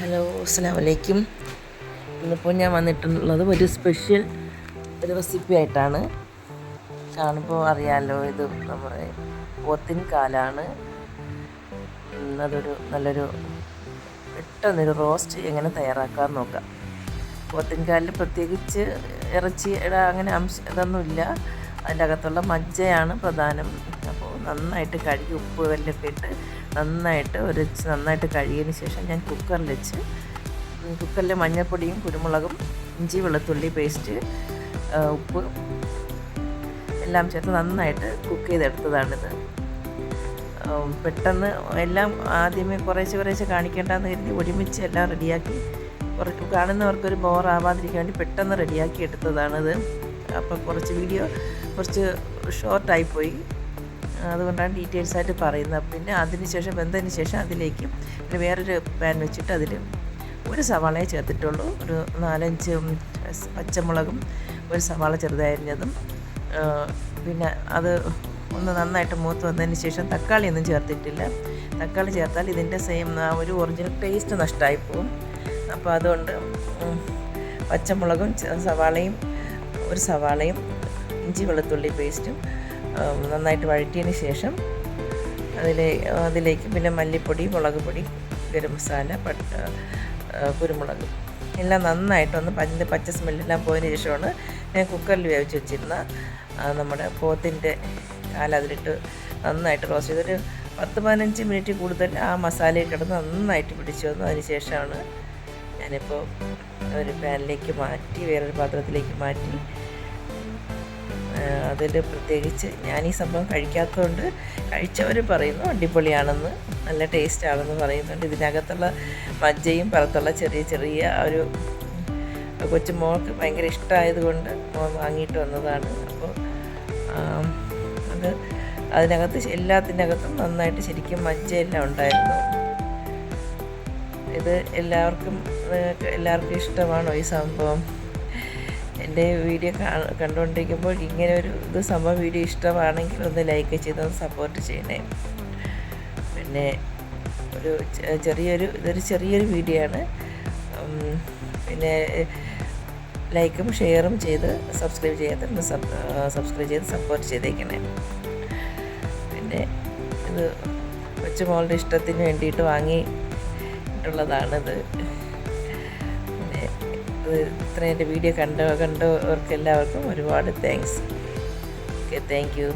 Hello, അസ്സലാമു അലൈക്കും. ഇന്നിപ്പോൾ ഞാൻ വന്നിട്ടുള്ളത് ഒരു സ്പെഷ്യൽ റെസിപ്പി ആയിട്ടാണ്. കാണുമ്പോൾ അറിയാമല്ലോ, ഇത് നമ്മുടെ പോത്തിൻ കാലാണ്. അതൊരു നല്ലൊരു പെട്ടെന്നൊരു റോസ്റ്റ് എങ്ങനെ തയ്യാറാക്കാൻ നോക്കാം. പോത്തിൻ കാലിൽ പ്രത്യേകിച്ച് ഇറച്ചിയുടെ അങ്ങനെ ഇതൊന്നുമില്ല. അതിൻ്റെ അകത്തുള്ള മജ്ജയാണ് പ്രധാനം. അപ്പോൾ നന്നായിട്ട് കഴുകി ഉപ്പ് കല്ലൊക്കെ ഇട്ട് നന്നായിട്ട് കഴുകിയതിന് ശേഷം ഞാൻ കുക്കറിൽ മഞ്ഞൾപ്പൊടിയും കുരുമുളകും ഇഞ്ചി വെളുത്തുള്ളി പേസ്റ്റ് ഉപ്പ് എല്ലാം ചേർത്ത് നന്നായിട്ട് കുക്ക് ചെയ്തെടുത്തതാണിത്. പെട്ടെന്ന് എല്ലാം ആദ്യമേ കുറേശ്ശെ കാണിക്കേണ്ടെന്ന് കരുതി ഒരുമിച്ച് എല്ലാം റെഡിയാക്കി കാണുന്നവർക്കൊരു ബോറാവാതിരിക്കാൻ വേണ്ടി പെട്ടെന്ന് റെഡിയാക്കി എടുത്തതാണിത്. അപ്പോൾ കുറച്ച് ഷോർട്ടായിപ്പോയി, അതുകൊണ്ടാണ് ഡീറ്റെയിൽസ് ആയിട്ട് പറയുന്നത്. പിന്നെ വെന്തതിന് ശേഷം അതിലേക്ക് വേറൊരു പാൻ വെച്ചിട്ട് അതിൽ ഒരു സവാളയെ ചേർത്തിട്ടുള്ളൂ. ഒരു 4-5 പച്ചമുളകും ഒരു സവാള ചെറുതായിരിഞ്ഞതും, പിന്നെ അത് ഒന്ന് നന്നായിട്ട് മൂത്ത് വന്നതിന് ശേഷം തക്കാളിയൊന്നും ചേർത്തിട്ടില്ല. തക്കാളി ചേർത്താൽ ഇതിൻ്റെ ഒരു ഒറിജിനൽ ടേസ്റ്റ് നഷ്ടമായിപ്പോവും. അപ്പോൾ അതുകൊണ്ട് പച്ചമുളകും ഒരു സവാളയും ഇഞ്ചി വെളുത്തുള്ളി പേസ്റ്റും നന്നായിട്ട് വഴറ്റിയതിന് ശേഷം അതിലേക്ക് പിന്നെ മല്ലിപ്പൊടി, മുളക് പൊടി, ഗരം മസാല, കുരുമുളക് എല്ലാം നന്നായിട്ടൊന്ന് പച്ച സ്മെല്ലെല്ലാം പോയതിന് ശേഷമാണ് ഞാൻ കുക്കറിൽ വേവിച്ച് വെച്ചിരുന്ന നമ്മുടെ പോത്തിൻ്റെ അതിലിട്ട് നന്നായിട്ട് റോസ്റ്റ് ചെയ്തൊരു 10-15 മിനിറ്റ് കൂടുതൽ ആ മസാലയിൽ കിടന്ന് നന്നായിട്ട് പിടിച്ചു വന്നു. അതിന് ശേഷമാണ് ഞാനിപ്പോൾ ഒരു പാനിലേക്ക് മാറ്റി വേറൊരു പാത്രത്തിലേക്ക് മാറ്റി അതിൽ പ്രത്യേകിച്ച് ഞാൻ ഈ സംഭവം കഴിക്കാത്തതുകൊണ്ട് കഴിച്ചവർ പറയുന്നു അടിപൊളിയാണെന്ന്, നല്ല ടേസ്റ്റാണെന്ന് പറയുന്നുണ്ട്. ഇതിനകത്തുള്ള മജ്ജയും പുറത്തുള്ള ചെറിയ ഒരു കൊച്ചുമോൾക്ക് ഭയങ്കര ഇഷ്ടമായതുകൊണ്ട് വാങ്ങിയിട്ട് വന്നതാണ്. അപ്പോൾ എല്ലാത്തിനകത്തും നന്നായിട്ട് ശരിക്കും മജ്ജയെല്ലാം ഉണ്ടായിരുന്നു. ഇത് എല്ലാവർക്കും ഇഷ്ടമാണോ ഈ സംഭവം? എൻ്റെ വീഡിയോ കണ്ടുകൊണ്ടിരിക്കുമ്പോൾ ഇങ്ങനെ ഒരു വീഡിയോ ഇഷ്ടമാണെങ്കിൽ ഒന്ന് ലൈക്ക് ചെയ്തൊന്ന് സപ്പോർട്ട് ചെയ്യണേ. പിന്നെ ഇതൊരു ചെറിയൊരു വീഡിയോ ആണ്. പിന്നെ ലൈക്കും ഷെയറും ചെയ്ത് സബ്സ്ക്രൈബ് ചെയ്ത് സപ്പോർട്ട് ചെയ്തേക്കണേ. പിന്നെ ഇത് കൊച്ചുമോളുടെ ഇഷ്ടത്തിന് വേണ്ടിയിട്ട് വാങ്ങിയിട്ടുള്ളതാണിത്. ഇത്രയും എൻ്റെ വീഡിയോ കണ്ടവർക്ക് എല്ലാവർക്കും ഒരുപാട് താങ്ക്സ്. Okay, thank you.